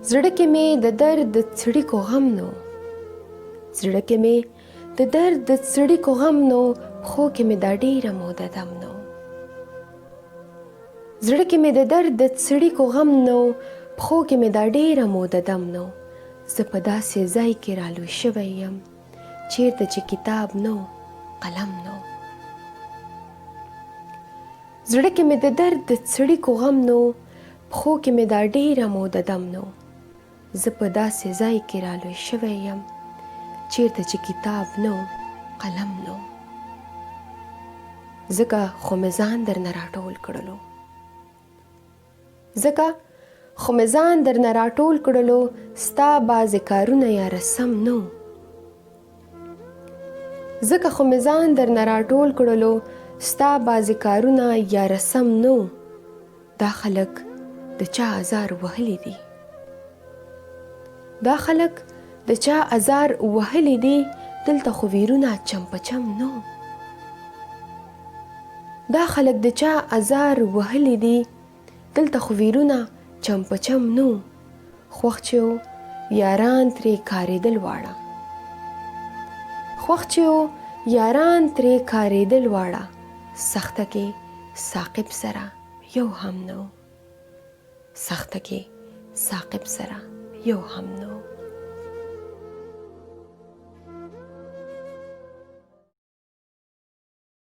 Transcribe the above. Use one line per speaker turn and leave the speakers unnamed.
زړه کې مې د درد د څړیکو غم نو، زړه کې مې د درد د څړیکو غم نو، خو کې مې دا ډېره موده دم نو. زړه کې مې د درد د څړیکو غم نو، پښو کې مې دا ډېره موده دم نو. زه په داسې ځای کې رالوی شوی یم چیرته چې کتاب نو قلم نو. زړه کې مې د درد د څړیکو غم نو، پښو کې مې دا ډېره موده دم نو. زه په داسې ځای کې رالوی شوی یم چیرته چې کتاب نو قلم نو. ځکه خو مې ځان درنه راټول کړلو، ځکه خو مې ځان درنه راټول کړلو، ستا بعضې کارونه یاره سم نو. ځکه خو مې ځان درنه راټول کړلو، ستا بعضې کارونه یاره سم نو. دا خلک د چا ازار وهلی دي، دا خلک د چا ازار وهلی دي، دلته خو ویرونه چم په چم نو. دا خلک د چا ازار وهلی دي، دلته خو ویرونه چم په چم نو. خوښ چې و یاران ترې کارېدل واړه، خوښ چې و یاران ترې کارېدل واړه، سخته کې ساقب سره یو هم نو، سخته کې ساقب سره یو هم نو.